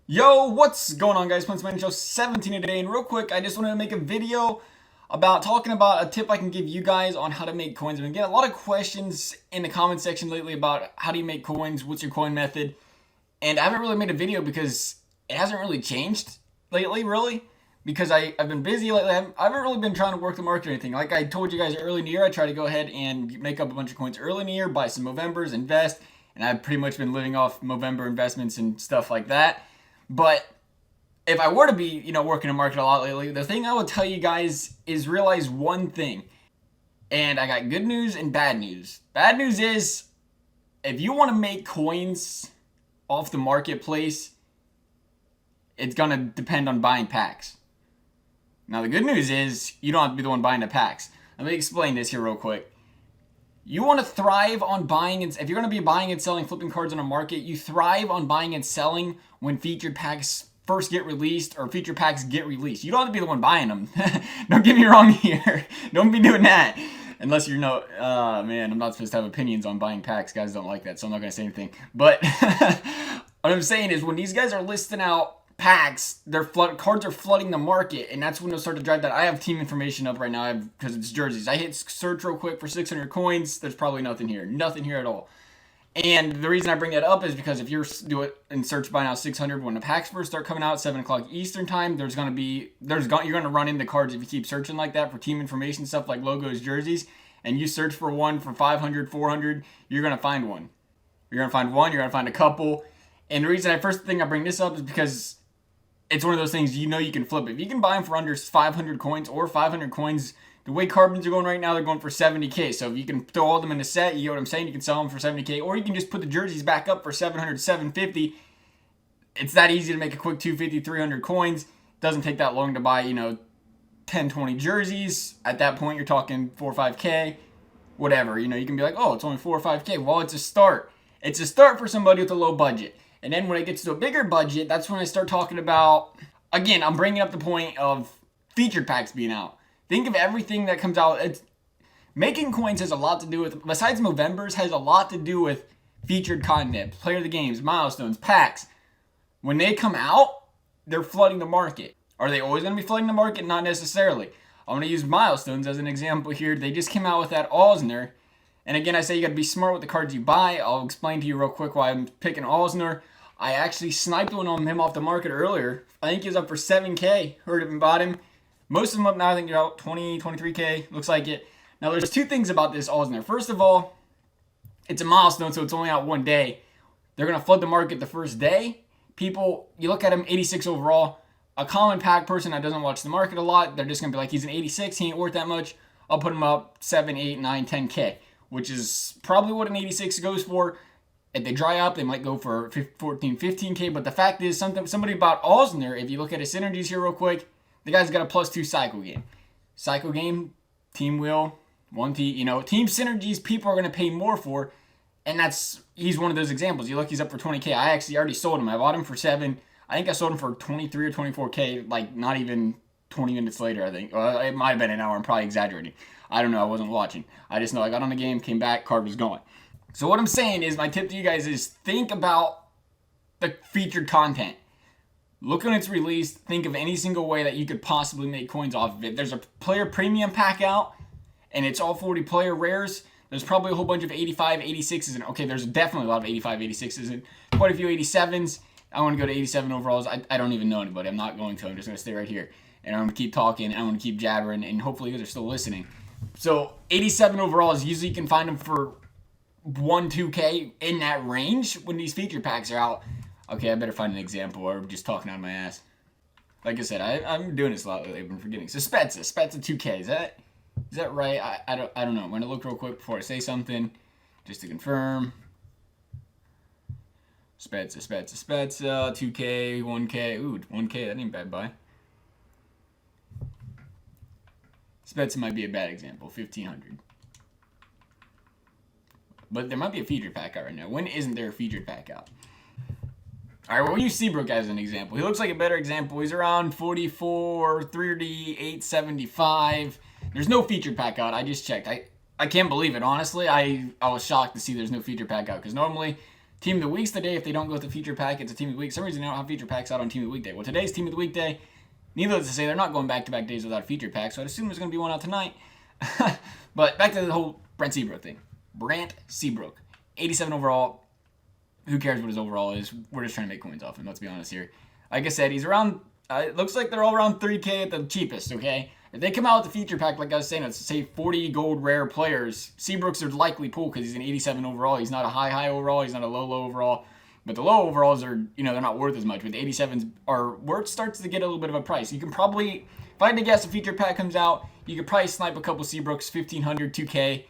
Yo, what's going on, guys? Playing some NHL 17 today, and real quick, I just wanted to make a video about talking about a tip I can give you guys on how to make coins. I've been getting a lot of questions in the comment section lately about how do you make coins, what's your coin method, and I haven't really made a video because it hasn't really changed lately, really, because I've been busy lately. I haven't really been trying to work the market or anything. Like I told you guys early in the year, I tried to go ahead and make up a bunch of coins early in the year, buy some movembers, invest, and I've pretty much been living off movember investments and stuff like that. But if I were to be, working the market a lot lately, the thing I would tell you guys is realize one thing. And I got good news and bad news. Bad news is, if you want to make coins off the marketplace, it's going to depend on buying packs. Now, the good news is, you don't have to be the one buying the packs. Let me explain this here real quick. You want to thrive on buying, and if you're going to be buying and selling, flipping cards on a market, you thrive on buying and selling when featured packs first get released or featured packs get released. You don't have to be the one buying them. Don't get me wrong here. Don't be doing that. Unless you're man, I'm not supposed to have opinions on buying packs. Guys don't like that, so I'm not going to say anything. But what I'm saying is when these guys are listing out packs, cards are flooding the market, and that's when they'll start to drive that. I have team information up right now because it's jerseys. I hit search real quick for 600 coins. There's probably nothing here at all. And the reason I bring that up is because if you do it and search by now 600 when the packs first start coming out 7 o'clock Eastern time, you're going to run into cards if you keep searching like that for team information stuff like logos, jerseys, and you search for one for 500, 400, you're going to find one. You're going to find one. You're going to find a couple. And the reason I bring this up is because it's one of those things you can flip. If you can buy them for under 500 coins or 500 coins, the way carbons are going right now, they're going for 70K. So if you can throw all of them in a set, you know what I'm saying? You can sell them for 70K, or you can just put the jerseys back up for 700, 750. It's that easy to make a quick 250, 300 coins. Doesn't take that long to buy, 10, 20 jerseys. At that point, you're talking 4 or 5K, whatever. You can be like, oh, it's only 4 or 5K. Well, it's a start. It's a start for somebody with a low budget. And then when it gets to a bigger budget, that's when I start talking about, again, I'm bringing up the point of featured packs being out. Think of everything that comes out. Making coins has a lot to do with, besides movembers, has a lot to do with featured content, player of the games, milestones, packs. When they come out, they're flooding the market. Are they always going to be flooding the market? Not necessarily. I'm going to use milestones as an example here. They just came out with that Osner. And again, I say you got to be smart with the cards you buy. I'll explain to you real quick why I'm picking Osner. I actually sniped one on him off the market earlier. I think he was up for 7K. Heard of him, bought him. Most of them up now, I think they're out 20, 23K. Looks like it. Now, there's two things about this Osner. First of all, it's a milestone, so it's only out one day. They're going to flood the market the first day. People, you look at him, 86 overall. A common pack person that doesn't watch the market a lot, they're just going to be like, he's an 86. He ain't worth that much. I'll put him up 7, 8, 9, 10K, which is probably what an 86 goes for. If they dry up, they might go for 14, 15K. But the fact is, somebody bought Osner. If you look at his synergies here real quick, the guy's got a +2 cycle game. Cycle game, team wheel, team synergies, people are going to pay more for. And he's one of those examples. You look, he's up for 20K. I actually already sold him. I bought him for 7. I think I sold him for 23 or 24K, like not even 20 minutes later, I think. Well, it might have been an hour. I'm probably exaggerating. I don't know. I wasn't watching. I just know I got on the game, came back, card was gone. So what I'm saying is, my tip to you guys is think about the featured content. Look when it's released. Think of any single way that you could possibly make coins off of it. There's a player premium pack out, and it's all 40 player rares. There's probably a whole bunch of 85, 86s. And okay, there's definitely a lot of 85, 86s and quite a few 87s. I want to go to 87 overalls. I don't even know anybody. I'm not going to. I'm just going to stay right here. And I'm going to keep talking. And I'm going to keep jabbering. And hopefully you guys are still listening. So 87 overalls, usually you can find them for 1, 2K in that range when these feature packs are out. Okay, I better find an example, or I'm just talking out of my ass. Like I said, I'm doing this a lot lately. I've been forgetting. So Spezza 2K. Is that right? I don't know. I'm gonna look real quick before I say something, just to confirm. Spezza 2K, 1K. Ooh, 1K. That ain't bad buy. Spezza might be a bad example. 1,500. But there might be a featured pack out right now. When isn't there a featured pack out? All right, we'll use Seabrook as an example. He looks like a better example. He's around 44, 30, 875. There's no featured pack out. I just checked. I I can't believe it, honestly. I was shocked to see there's no feature pack out, because normally Team of the Week's the day. If they don't go with the feature pack, it's a Team of the Week. For some reason, they don't have feature packs out on Team of the Week day. Well, today's Team of the Week day. Needless to say, they're not going back-to-back days without a feature pack, so I'd assume there's going to be one out tonight. But back to the whole Brent Seabrook thing. Brent Seabrook, 87 overall. Who cares what his overall is? We're just trying to make coins off him, let's be honest here. Like I said, he's around, it looks like they're all around 3K at the cheapest, okay? If they come out with the feature pack, like I was saying, let's say 40 gold rare players, Seabrook's are likely pull because he's an 87 overall. He's not a high overall. He's not a low overall. But the low overalls are, they're not worth as much. But the 87s are where it starts to get a little bit of a price. You can probably, if I had to guess, a feature pack comes out, you could probably snipe a couple Seabrooks, 1,500, 2K.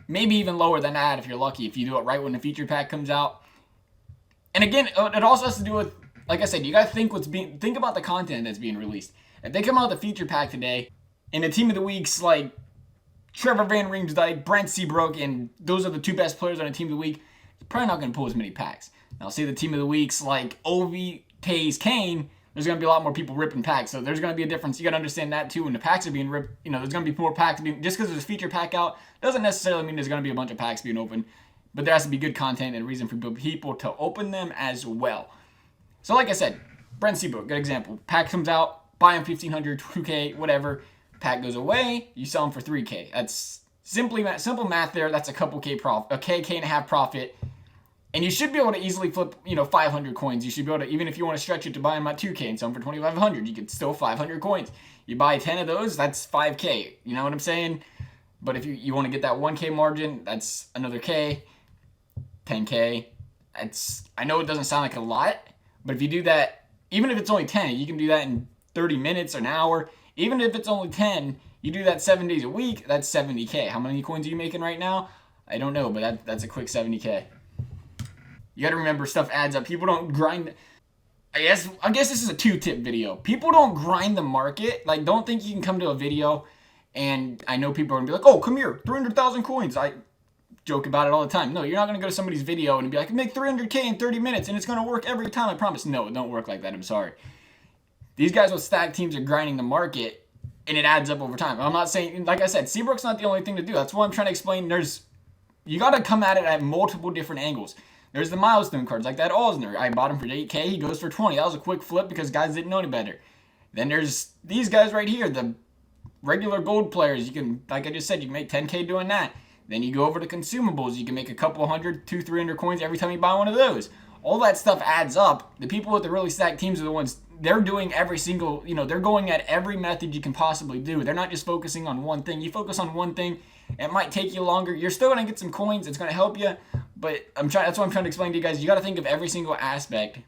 Maybe even lower than that if you're lucky, if you do it right when the feature pack comes out. And again, it also has to do with, like I said, you gotta think about the content that's being released. If they come out with a feature pack today, and the Team of the Week's like Trevor Van Riemsdyk, Brent Seabrook, and those are the two best players on a Team of the Week, you're probably not gonna pull as many packs. Now, say the Team of the Week's like Ovi, Taze, Kane, there's gonna be a lot more people ripping packs. So there's gonna be a difference. You gotta understand that too. When the packs are being ripped, there's gonna be more packs being, just because there's a feature pack out doesn't necessarily mean there's gonna be a bunch of packs being opened. But there has to be good content and a reason for people to open them as well. So like I said, Brent Seabrook, good example. Pack comes out, buy him 1,500, 2K, whatever. Pack goes away, you sell him for 3K. That's simple math there. That's a couple K profit, K and a half profit. And you should be able to easily flip, 500 coins. You should be able to, even if you want to stretch it to buy them at 2K and sell them for 2,500, you could still 500 coins. You buy 10 of those, that's 5K. You know what I'm saying? But if you want to get that 1K margin, that's another K, 10K. I know it doesn't sound like a lot, but if you do that, even if it's only 10, you can do that in 30 minutes or an hour. Even if it's only 10, you do that 7 days a week, that's 70K. How many coins are you making right now? I don't know, but that's a quick 70K. You gotta remember, stuff adds up. People don't grind. I guess this is a 2-tip video. People don't grind the market. Like, don't think you can come to a video, and I know people are gonna be like, oh, come here, 300,000 coins. I joke about it all the time. No, you're not gonna go to somebody's video and be like, make 300K in 30 minutes, and it's gonna work every time, I promise. No, it don't work like that, I'm sorry. These guys with stacked teams are grinding the market, and it adds up over time. I'm not saying, like I said, Seabrook's not the only thing to do. That's what I'm trying to explain. You gotta come at it at multiple different angles. There's the milestone cards, like that Osner. I bought him for 8K, he goes for 20. That was a quick flip because guys didn't know any better. Then there's these guys right here, the regular gold players. You can, like I just said, you can make 10K doing that. Then you go over to consumables. You can make a couple hundred, 200-300 coins every time you buy one of those. All that stuff adds up. The people with the really stacked teams are the ones, they're doing every single, they're going at every method you can possibly do. They're not just focusing on one thing. You focus on one thing, it might take you longer. You're still going to get some coins. It's going to help you. But that's what I'm trying to explain to you guys. You got to think of every single aspect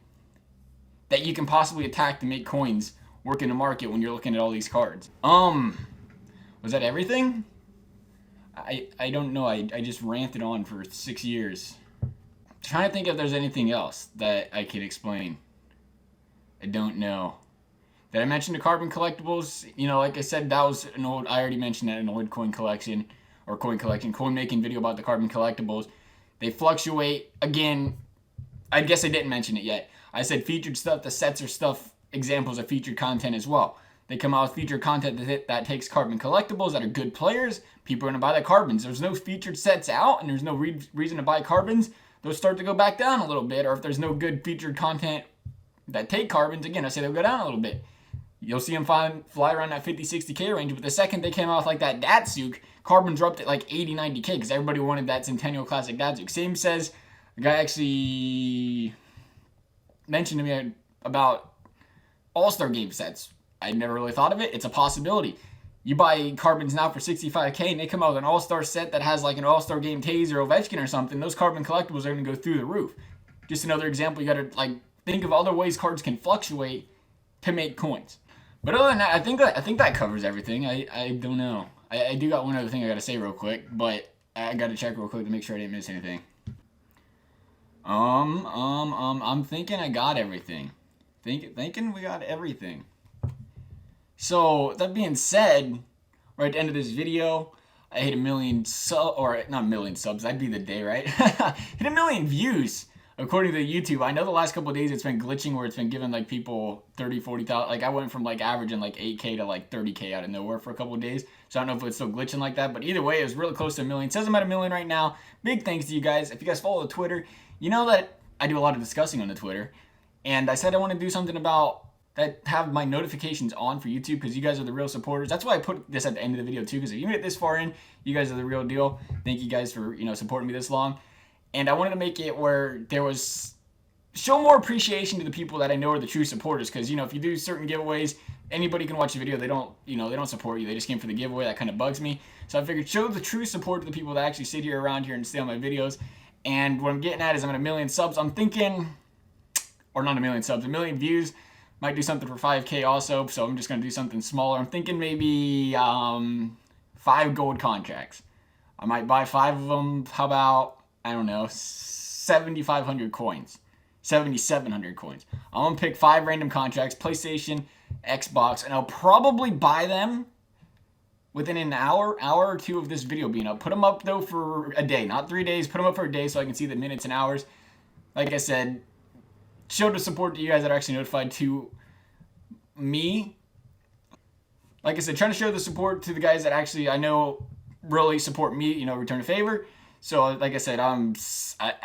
that you can possibly attack to make coins work in the market when you're looking at all these cards. Was that everything? I don't know. I just ranted on for 6 years. I'm trying to think if there's anything else that I could explain. I don't know. Did I mention the carbon collectibles? Like I said, that was an old, I already mentioned that in an old coin making video about the carbon collectibles. They fluctuate. Again, I guess I didn't mention it yet. I said featured stuff. The sets are stuff, examples of featured content as well. They come out with featured content that takes carbon collectibles that are good players. People are going to buy the carbons. There's no featured sets out, and there's no reason to buy carbons. Those start to go back down a little bit, or if there's no good featured content that take carbons, again, I say they'll go down a little bit. You'll see them fly around that 50, 60K range, but the second they came out with like that Datsuk, carbons are up to like 80, 90K because everybody wanted that Centennial Classic Datsuk. Same says, the guy actually mentioned to me about All-Star Game sets. I never really thought of it. It's a possibility. You buy carbons now for 65K and they come out with an All-Star set that has like an All-Star Game Taze or Ovechkin or something, those carbon collectibles are going to go through the roof. Just another example, you got to think of other ways cards can fluctuate to make coins. But other than that, I think that covers everything. I don't know. I do got one other thing I got to say real quick, but I got to check real quick to make sure I didn't miss anything. I'm thinking I got everything. Thinking we got everything. So that being said, right at the end of this video, I hit 1 million not 1 million subs. That'd be the day, right? Hit 1 million views according to YouTube, I know the last couple of days it's been glitching where it's been giving like people 30, 40,000. Like I went from like averaging like 8K to like 30K out of nowhere for a couple of days. So I don't know if it's still glitching like that, but either way, it was really close to a million. It says I'm at a million right now. Big thanks to you guys. If you guys follow the Twitter, you know that I do a lot of discussing on the Twitter. And I said I want to do something about that, have my notifications on for YouTube, because you guys are the real supporters. That's why I put this at the end of the video too, because if you made it this far in, you guys are the real deal. Thank you guys for, supporting me this long. And I wanted to make it where there was, show more appreciation to the people that I know are the true supporters, because if you do certain giveaways, anybody can watch the video, they don't support you, they just came for the giveaway. That kind of bugs me. So I figured show the true support to the people that actually sit here around here and stay on my videos. And what I'm getting at is I'm at 1 million subs. I'm thinking, or not 1 million subs, 1 million views. Might do something for 5K also, so I'm just going to do something smaller. I'm thinking maybe 5 gold contracts. I might buy 5 of them. How about, I don't know, 7,500 coins. 7,700 coins. I'm going to pick 5 random contracts, PlayStation, Xbox, and I'll probably buy them within an hour or two of this video being up. Put them up, though, for a day, not 3 days. Put them up for a day so I can see the minutes and hours. Like I said, show the support to you guys that are actually notified to me. Like I said, trying to show the support to the guys that actually I know really support me, return a favor. So like I said, what'd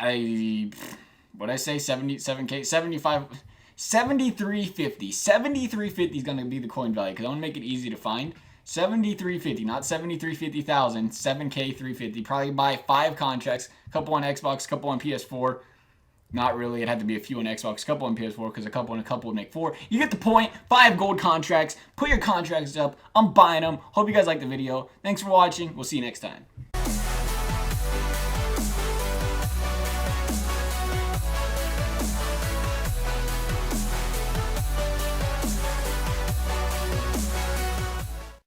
I say, 77K, 75, 7350. 7350 is going to be the coin value, because I want to make it easy to find. 7350, not 7350,000, 7K 350. Probably buy 5 contracts, a couple on Xbox, a couple on PS4. Not really. It had to be a few on Xbox, a couple on PS4, because a couple would make 4. You get the point. 5 gold contracts. Put your contracts up. I'm buying them. Hope you guys liked the video. Thanks for watching. We'll see you next time.